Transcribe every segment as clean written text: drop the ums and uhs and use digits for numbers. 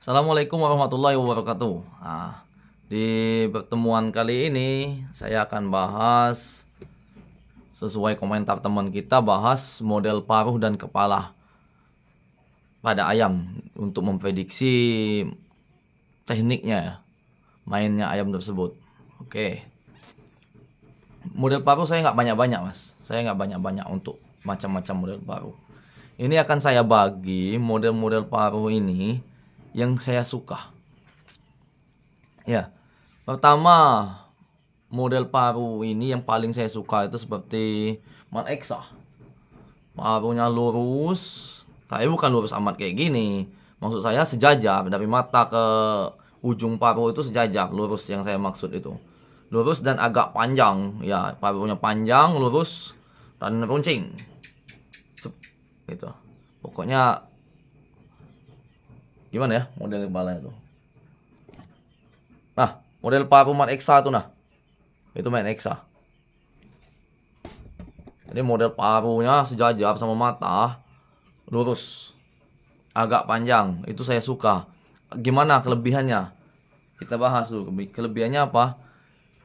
Assalamualaikum warahmatullahi wabarakatuh. Di pertemuan kali ini saya akan bahas sesuai komentar teman kita, bahas model paruh dan kepala pada ayam untuk memprediksi tekniknya ya, mainnya ayam tersebut. Oke. Model paruh saya nggak banyak-banyak, Mas. Saya nggak banyak-banyak untuk macam-macam model paruh. Ini akan saya bagi model-model paruh ini yang saya suka. Ya, pertama model paruh ini yang paling saya suka itu seperti Manexa. Paruhnya lurus, tapi bukan lurus amat kayak gini. Maksud saya sejajar dari mata ke ujung paruh itu sejajar, lurus yang saya maksud itu. Lurus dan agak panjang, ya paruhnya panjang, lurus dan runcing. Gitu. Pokoknya gimana ya model kepala itu. Nah, model paruh Manexa tuh nah. Itu Manexa. Jadi model paruhnya sejajar sama mata, lurus, agak panjang. Itu saya suka. Gimana kelebihannya? Kita bahas dulu. Kelebihannya apa?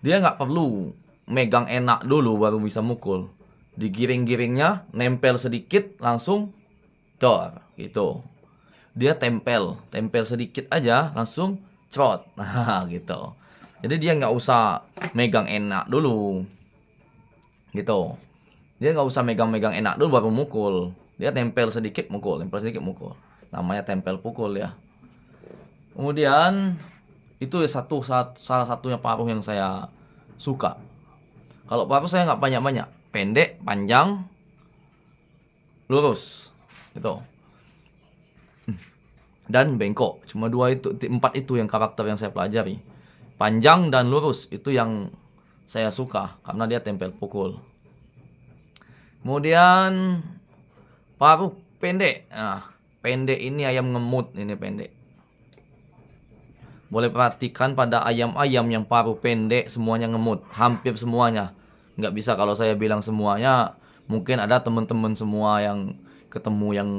Dia nggak perlu megang enak dulu baru bisa mukul. Digiring-giringnya, nempel sedikit, langsung dor. Gitu. Dia tempel sedikit aja, langsung crot. Nah, gitu. Jadi dia nggak usah megang enak dulu. Gitu. Dia nggak usah megang-megang enak dulu baru mukul. Dia tempel sedikit mukul, tempel sedikit mukul. Namanya tempel pukul ya. Kemudian itu salah satunya paruh yang saya suka. Kalau paruh saya nggak banyak-banyak, pendek, panjang, lurus, gitu. Dan bengkok. Cuma empat itu yang karakter yang saya pelajari. Panjang dan lurus itu yang saya suka karena dia tempel pukul. Kemudian paruh pendek. Nah, pendek ini ayam ngemut ini pendek. Boleh perhatikan pada ayam-ayam yang paruh pendek semuanya ngemut, hampir semuanya. Nggak bisa kalau saya bilang semuanya, mungkin ada teman-teman semua yang ketemu yang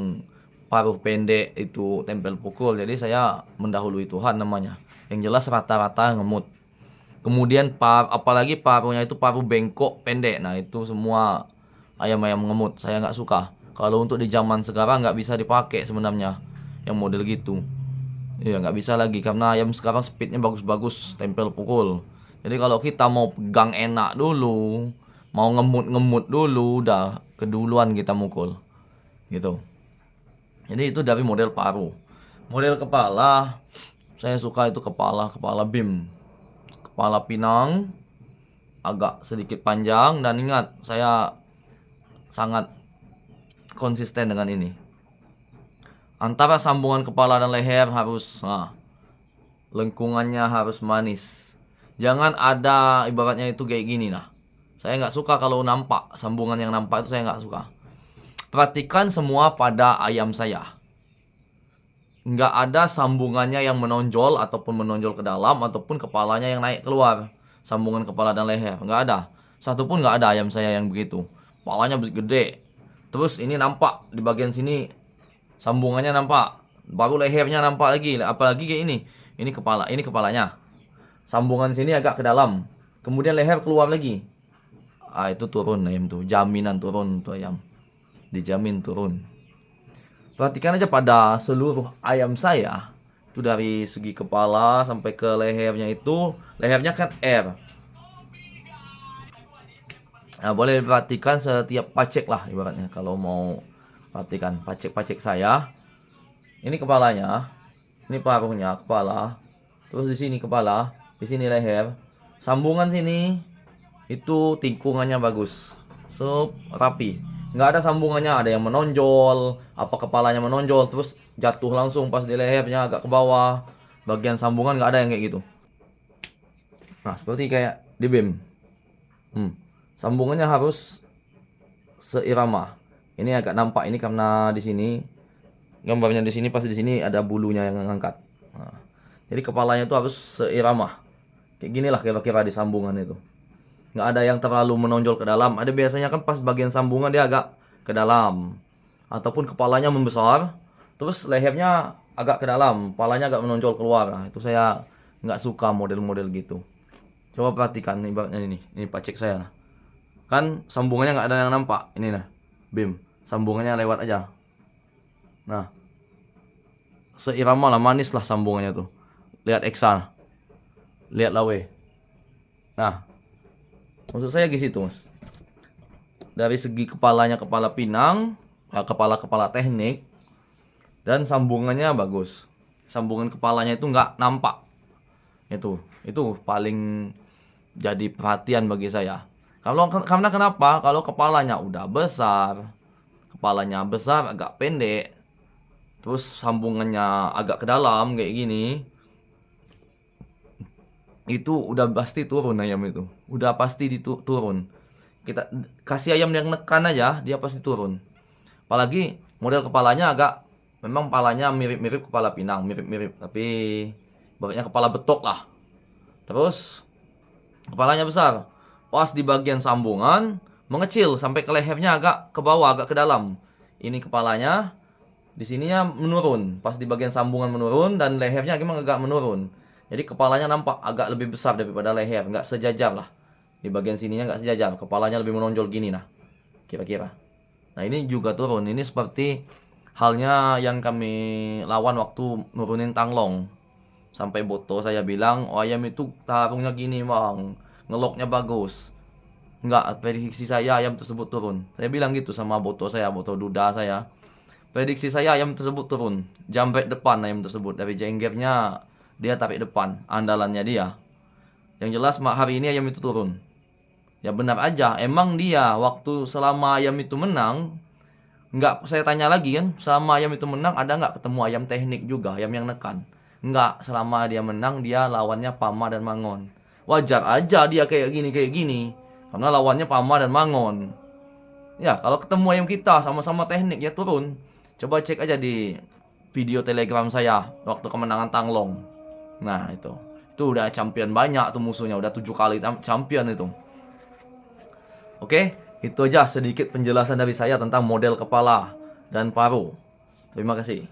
paruh pendek itu tempel pukul. Jadi saya mendahului Tuhan namanya. Yang jelas rata-rata ngemut. Kemudian apalagi paruhnya itu paruh bengkok pendek. Nah itu semua ayam-ayam ngemut. Saya nggak suka. Kalau untuk di zaman sekarang nggak bisa dipakai sebenarnya yang model gitu. Iya nggak bisa lagi karena ayam sekarang speednya bagus-bagus tempel pukul. Jadi kalau kita mau pegang enak dulu, mau ngemut-ngemut dulu, udah keduluan kita mukul. Gitu. Jadi itu dari model paruh. Model kepala, saya suka itu kepala BIM. Kepala pinang, agak sedikit panjang, dan ingat, saya sangat konsisten dengan ini. Antara sambungan kepala dan leher harus, lengkungannya harus manis. Jangan ada ibaratnya itu kayak gini nah. Saya nggak suka kalau nampak, sambungan yang nampak itu saya nggak suka. Perhatikan semua pada ayam saya. Nggak ada sambungannya yang menonjol ataupun menonjol ke dalam ataupun kepalanya yang naik keluar. Sambungan kepala dan leher nggak ada. Satu pun nggak ada ayam saya yang begitu. Kepalanya gede. Terus ini nampak di bagian sini sambungannya nampak. Baru lehernya nampak lagi. Apalagi kayak ini. Ini kepalanya. Sambungan sini agak ke dalam. Kemudian leher keluar lagi. Itu turun ayam tuh. Jaminan turun tuh ayam. Dijamin turun. Perhatikan aja pada seluruh ayam saya. Itu dari segi kepala sampai ke lehernya itu. Lehernya kan R. Nah, boleh perhatikan setiap pacek lah ibaratnya. Kalau mau perhatikan pacek-pacek saya. Ini kepalanya. Ini paruhnya kepala. Terus di sini kepala. Di sini leher. Sambungan sini. Itu tikungannya bagus. So, rapi. Nggak ada sambungannya, ada yang menonjol, apa kepalanya menonjol terus jatuh langsung pas di lehernya agak ke bawah. Bagian sambungan nggak ada yang kayak gitu. Nah, seperti kayak di BIM. Sambungannya harus seirama. Ini agak nampak ini karena di sini gambarnya di sini pasti di sini ada bulunya yang ngangkat. Nah, jadi kepalanya itu harus seirama. Kayak ginilah kira-kira di sambungan itu. Nggak ada yang terlalu menonjol ke dalam. Ada biasanya kan pas bagian sambungan dia agak ke dalam. Ataupun kepalanya membesar, terus lehernya agak ke dalam, kepalanya agak menonjol keluar. Nah, itu saya nggak suka model-model gitu. Coba perhatikan ibaratnya ini pacek saya. Nah. Kan sambungannya nggak ada yang nampak. Ini nah, bim, sambungannya lewat aja. Nah, seirama lah, manis lah sambungannya tuh. Lihat Eksa, lihat Lawe. Nah, maksud saya di situ, Mas. Dari segi kepalanya kepala pinang, kepala teknik, dan sambungannya bagus. Sambungan kepalanya itu nggak nampak. Itu paling jadi perhatian bagi saya. Karena kenapa? Kalau kepalanya udah besar, agak pendek, terus sambungannya agak ke dalam kayak gini, itu udah pasti turun ayam itu. Udah pasti turun. Kita kasih ayam yang nekan aja, dia pasti turun. Apalagi model kepalanya memang kepalanya mirip-mirip kepala pinang, mirip-mirip, tapi ibaratnya kepala betok lah. Terus kepalanya besar. Pas di bagian sambungan mengecil sampai ke lehernya agak ke bawah, agak ke dalam. Ini kepalanya, di sininya menurun. Pas di bagian sambungan menurun dan lehernya memang agak menurun. Jadi kepalanya nampak agak lebih besar daripada leher, nggak sejajar lah. Di bagian sininya nggak sejajar, kepalanya lebih menonjol gini nah, kira-kira. Nah ini juga turun. Ini seperti halnya yang kami lawan waktu nurunin Tanglong. Sampai boto saya bilang, oh ayam itu tarungnya gini bang, ngeloknya bagus. Enggak, prediksi saya ayam tersebut turun. Saya bilang gitu sama boto duda saya. Prediksi saya ayam tersebut turun. Jambret depan ayam tersebut. Dari jenggernya dia tarik depan, andalannya dia. Yang jelas hari ini ayam itu turun. Ya benar aja, emang dia waktu selama ayam itu menang, nggak, saya tanya lagi kan, selama ayam itu menang ada nggak ketemu ayam teknik juga, ayam yang nekan? Nggak, selama dia menang dia lawannya Pama dan Mangon. Wajar aja dia kayak gini, karena lawannya Pama dan Mangon. Ya kalau ketemu ayam kita sama-sama teknik ya turun. Coba cek aja di video telegram saya waktu kemenangan Tanglong. Nah itu udah champion banyak tuh musuhnya, udah 7 kali champion itu. Oke, itu aja sedikit penjelasan dari saya tentang model kepala dan paruh. Terima kasih.